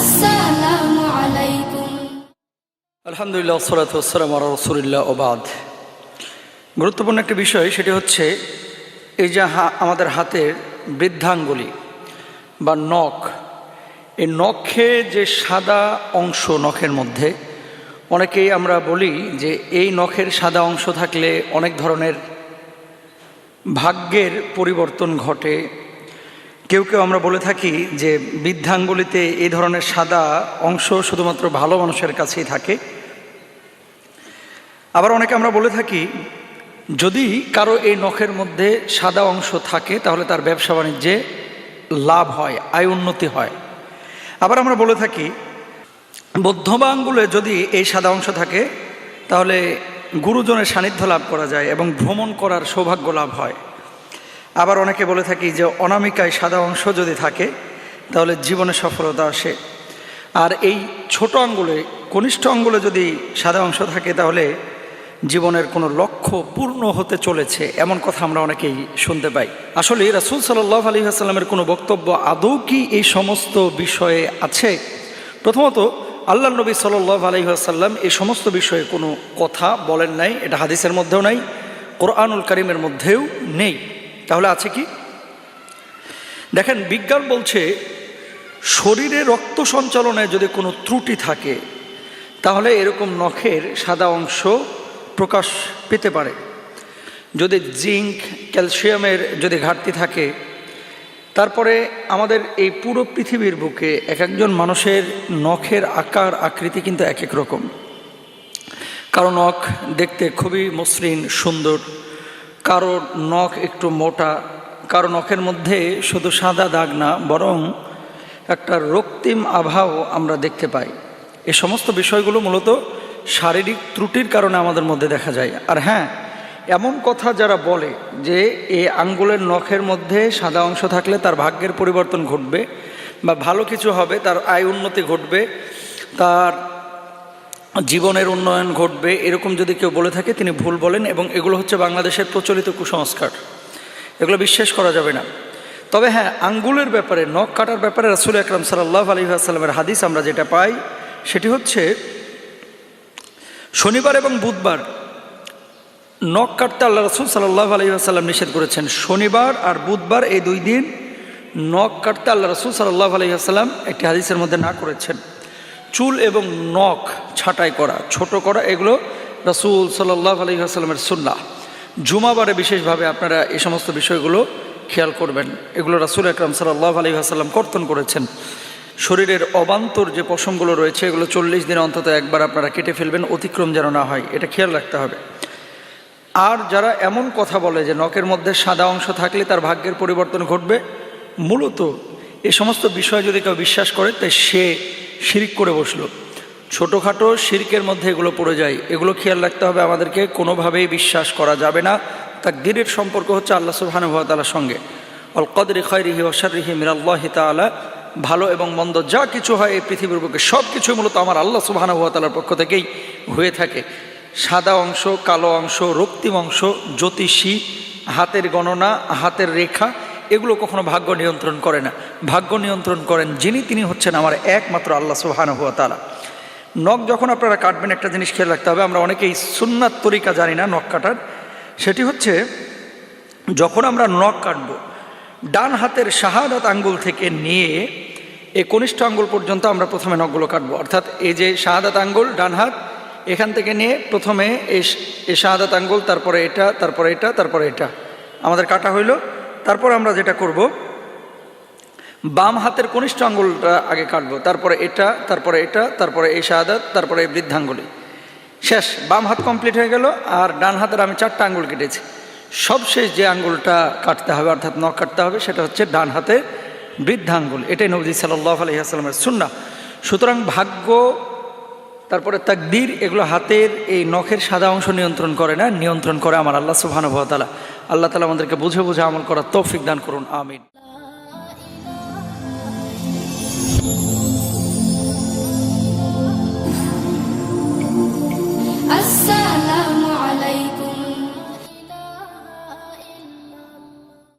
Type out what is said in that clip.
আসসালামু আলাইকুম। আলহামদুলিল্লাহ ওয়াসসালাতু ওয়াসসালামু আলা রাসূলিল্লাহ ওয়া বাদ। গুরুত্বপূর্ণ একটা বিষয়, সেটি হচ্ছে এই যে আমাদের হাতের বৃদ্ধাঙ্গুলি বা নখ, এই নখে যে সাদা অংশ নখের মধ্যে, অনেকেই আমরা বলি যে এই নখের সাদা অংশ থাকলে অনেক ধরনের ভাগ্যের পরিবর্তন ঘটে। কেউ কেউ আমরা বলে থাকি যে বৃদ্ধাঙ্গুলিতে এই ধরনের সাদা অংশ শুধুমাত্র ভালো মানুষের কাছেই থাকে। আবার অনেকে আমরা বলে থাকি যদি কারো এই নখের মধ্যে সাদা অংশ থাকে তাহলে তার ব্যবসা বাণিজ্যে লাভ হয়, আয় উন্নতি হয়। আবার আমরা বলে থাকি মধ্যমা আঙ্গুলে যদি এই সাদা অংশ থাকে তাহলে গুরুজনের সান্নিধ্য লাভ করা যায় এবং ভ্রমণ করার সৌভাগ্য লাভ হয়। আবার অনেকে বলে থাকি যে অনামিকায় সাদা অংশ যদি থাকে তাহলে জীবনে সফলতা আসে। আর এই ছোট আঙ্গুলে, কনিষ্ঠ আঙ্গুলে যদি সাদা অংশ থাকে তাহলে জীবনের কোনো লক্ষ্য পূর্ণ হতে চলেছে, এমন কথা আমরা অনেকেই শুনতে পাই। আসলে রাসূল সাল্লাল্লাহু আলাইহি ওয়াসাল্লামের কোনো বক্তব্য আদৌ কি এই সমস্ত বিষয়ে আছে? প্রথমত, আল্লাহর নবী সাল্লাল্লাহু আলাইহি ওয়াসাল্লাম এই সমস্ত বিষয়ে কোনো কথা বলেন নাই, এটা হাদিসের মধ্যেও নাই, কোরআনুল কারীমের মধ্যেও নেই। তাহলে আছে কি? দেখেন, বিজ্ঞান বলছে শরীরে রক্ত সঞ্চালনে যদি কোনো ত্রুটি থাকে তাহলে এরকম নখের সাদা অংশ প্রকাশ পেতে পারে। যদি জিঙ্ক, ক্যালসিয়ামের যদি ঘাটতি থাকে, তারপরে আমাদের এই পুরো পৃথিবীর বুকে এক একজন মানুষের নখের আকার আকৃতি কিন্তু এক এক রকম। কারো নখ দেখতে খুবই মসৃণ সুন্দর, কারো নখ একটু মোটা, কারো নখের মধ্যে শুধু সাদা দাগ না বরং একটা রক্তিম আভাও আমরা দেখতে পাই। এই সমস্ত বিষয়গুলো মূলত শারীরিক ত্রুটির কারণে আমাদের মধ্যে দেখা যায়। আর হ্যাঁ, এমন কথা যারা বলে যে এই আঙ্গুলের নখের মধ্যে সাদা অংশ থাকলে তার ভাগ্যের পরিবর্তন ঘটবে বা ভালো কিছু হবে, তার আয় উন্নতি ঘটবে, তার জীবনের উন্নয়ন ঘটবে, এরকম যদি কেউ বলে থাকে তিনি ভুল বলেন। এবং এগুলো হচ্ছে বাংলাদেশের প্রচলিত কুসংস্কার, এগুলো বিশ্বাস করা যাবে না। তবে হ্যাঁ, আঙ্গুলের ব্যাপারে, নখ কাটার ব্যাপারে রাসূল আকরাম সাল্লাল্লাহু আলাইহি ওয়াসাল্লামের হাদিস আমরা যেটা পাই সেটি হচ্ছে শনিবার এবং বুধবার নখ কাটতে আল্লাহ রাসূল সাল্লাল্লাহু আলাইহি ওয়াসাল্লাম নিষেধ করেছেন। শনিবার আর বুধবার এই দুই দিন নখ কাটতে আল্লাহ রাসূল সাল্লাল্লাহু আলাইহি ওয়াসাল্লাম একটি হাদিসের মধ্যে না করেছেন। চুল এবং নখ ছাঁটাই করা, ছোট করা, এগুলো রাসূল সাল্লাল্লাহু আলাইহি ওয়াসাল্লামের সুন্নাহ। জুমাবারে বিশেষভাবে আপনারা এই সমস্ত বিষয়গুলো খেয়াল করবেন, এগুলো রাসূল আকরাম সাল্লাল্লাহু আলাইহি ওয়াসাল্লাম কর্তন করেছেন। শরীরের অবান্তর যে পশমগুলো রয়েছে এগুলো 40 দিনে অন্তত একবার আপনারা কেটে ফেলবেন, অতিক্রম যেন না হয়, এটা খেয়াল রাখতে হবে। আর যারা এমন কথা বলে যে নখের মধ্যে সাদা অংশ থাকলে তার ভাগ্যের পরিবর্তন ঘটবে, মূলত এই সমস্ত বিষয় যদি কেউ বিশ্বাস করে তাই সে শিরক করে বসলো। ছোটোখাটো শিরকের মধ্যে এগুলো পড়ে যায়, এগুলো খেয়াল রাখতে হবে আমাদেরকে। কোনোভাবেই বিশ্বাস করা যাবে না। তাকদীরের সম্পর্ক হচ্ছে আল্লাহ সুবহানাহু ওয়া তাআলার সঙ্গে। আল কদরি খায়রিহি ওয়া শাররিহি মিনাল্লাহি তাআলা, ভালো এবং মন্দ যা কিছু হয় এই পৃথিবীর বুকে সব কিছুই মূলত আমার আল্লাহ সুবহানাহু ওয়া তাআলার পক্ষ থেকেই হয়ে থাকে। সাদা অংশ, কালো অংশ, রক্তিম অংশ, জ্যোতিষী, হাতের গণনা, হাতের রেখা, এগুলো কখনো ভাগ্য নিয়ন্ত্রণ করে না। ভাগ্য নিয়ন্ত্রণ করেন যিনি, তিনি হচ্ছেন আমার একমাত্র আল্লাহ সুবহানাহু ওয়া তাআলা। নখ যখন আপনারা কাটবেন একটা জিনিস খেয়াল রাখতে হবে, আমরা অনেকেই সুন্নাত তরিকা জানি না নখ কাটার। সেটি হচ্ছে যখন আমরা নখ কাটবো, ডান হাতের শাহাদাত আঙ্গুল থেকে নিয়ে এই কনিষ্ঠ আঙ্গুল পর্যন্ত আমরা প্রথমে নখগুলো কাটবো। অর্থাৎ এই যে শাহাদাত আঙ্গুল ডান হাত, এখান থেকে নিয়ে প্রথমে এই শাহাদাত আঙ্গুল, তারপরে এটা, তারপরে এটা, তারপরে এটা আমাদের কাটা হইল। তারপর আমরা যেটা করব, বাম হাতের কনিষ্ঠ আঙ্গুলটা আগে কাটবো, তারপরে এটা, তারপরে এটা, তারপরে এই শাহাদাত, তারপরে এই বৃদ্ধাঙ্গুলি। শেষ, বাম হাত কমপ্লিট হয়ে গেল। আর ডান হাতের আমি 4টা আঙ্গুল কেটেছি। সবশেষ যে আঙ্গুলটা কাটতে হবে অর্থাৎ নখ কাটতে হবে সেটা হচ্ছে ডান হাতে বৃদ্ধাঙ্গুল। এটাই নবী সাল্লাল্লাহু আলাইহি ওয়াসাল্লামের সুন্নাহ। সুতরাং ভাগ্য, তারপরে তাকদীর, এগুলো হাতের এই নখের সাদা অংশ নিয়ন্ত্রণ করে না, নিয়ন্ত্রণ করে আমার আল্লাহ সুবহানাহু ওয়া তাআলা। আল্লাহ তাআলা আমাদেরকে বুঝে বুঝে আমল করার তৌফিক দান করুন, আমিন। আসসালামু